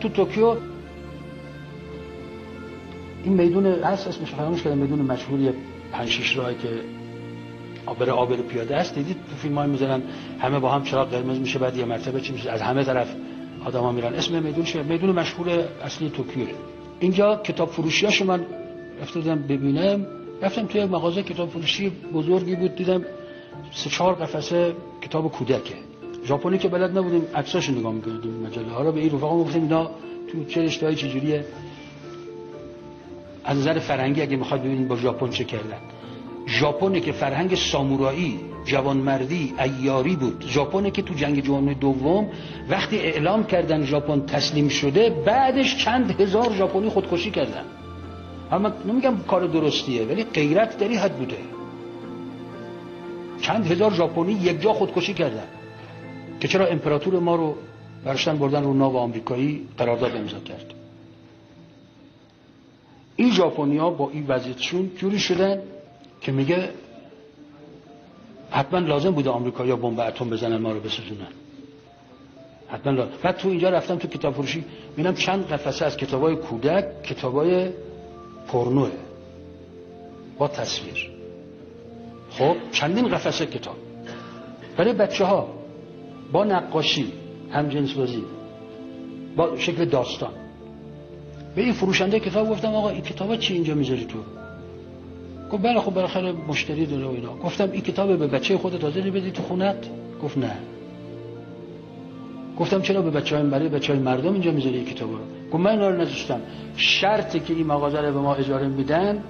تو توکیو این میدون هست اسمش فراموش کردم، میدون مشهوری 5-6 راهی که آبر پیاده است. دیدید تو فیلم‌ها میذارن همه با هم چراغ قرمز میشه، بعد یه مرتبه چی میشه، از همه طرف آدما میرن. اسم میدون چیه؟ میدون مشهور اصلی توکیو. اینجا کتاب فروشیاشو من رفتم ببینم. رفتم توی مغازه کتاب فروشی بزرگی بود، دیدم 3-4 قفسه کتاب کودکه ژاپنی که بلد نبودیم عکساشو نگاه می‌کردیم مجله ها رو. به این رفقا گفتیم اینا تو چه رشته‌ای چه جوریه از نظر فرهنگی اگه میخواد ببینید با ژاپن چه کردن. ژاپنی که فرهنگ سامورایی، جوانمردی، عیاری بود. ژاپنی که تو جنگ جهانی دوم وقتی اعلام کردن ژاپن تسلیم شده، بعدش چند هزار ژاپنی خودکشی کردن. اما نمیگم کار درستیه، ولی غیرت در این حد بوده. چند هزار ژاپنی یک جا خودکشی کردن که چرا امپراتور ما رو برشتن بردن رو ناو آمریکایی قرارداد امضا کرد. این ژاپنی‌ها با این وضعیتشون جوری شدن که میگه حتما لازم بوده آمریکایی‌ها بمب اتم بزنن ما رو بسوزونن. حتما لازم. بعد تو اینجا رفتم تو کتاب فروشی ببینم چند قفسه از کتابای کودک، کتابای پورنوه با تصویر. خب چندین قفسه کتاب برای بچه‌ها با نقاشی، همجنس‌بازی، با شکل داستان. به این فروشنده کتاب گفتم آقا این کتابا چی اینجا میذاری تو؟ گفت بله خب بالاخره مشتری داره و اینا. گفتم این کتاب به بچه خودت حاضری بدی تو خونت؟ گفت نه. گفتم چرا به برای بچه‌های مردم اینجا میذاری این کتابا رو؟ گفت من اینا رو نذاشتم. شرطی که این مغازه رو به ما اجاره میدن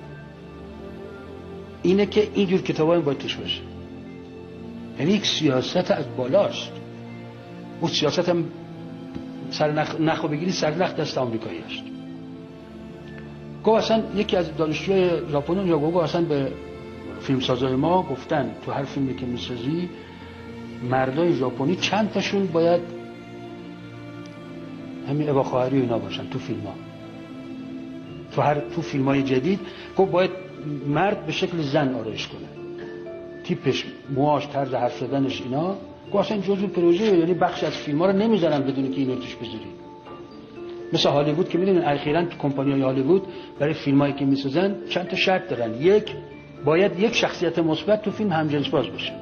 اینه که اینجور کتابا باید توش باشه. یعنی یک سیاست از بالاست. اون سیاست هم سر نخو بگیری سر نخ دست آمریکایی است. گفت اصلا یکی از دانشجوی ژاپنی یا گفت اصلا به فیلمسازای ما گفتن تو هر فیلمی که میسازی مردای ژاپنی چند تاشون باید همین ابا خواهری و اینا باشن تو فیلم‌ها. تو فیلم‌های جدید گفت باید مرد به شکل زن آرایش کنه. تیپش، موهاش، طرز حرف زدنش اینا. گفت اصلا جزء پروژه، یعنی بخش از فیلم‌ها رو نمیذارن بدون که اینو توش بذاری. مثل هالیوود که میدونین اخیراً تو کمپانی‌های هالیوود برای فیلمایی که میسازن چند تا شرط دارن. یک، باید یک شخصیت مثبت تو فیلم همجنس باز باشه.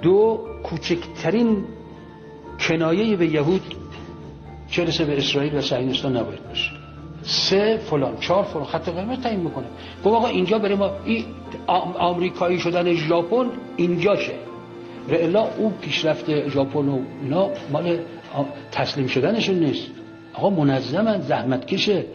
دو، کوچکترین کنایه‌ای به یهود چه رسه به اسرائیل و صهیونیستان نباید باشه. سه فلان، 4 فلان خط قرمز تعیین میکنه. گفت آقا اینجا برای ما این آمریکایی شدن ژاپن اینجاشه. و الا اون پیشرفت ژاپن و اینا مال تسلیم شدنشون نیست. آقا منظمن، زحمت کشه.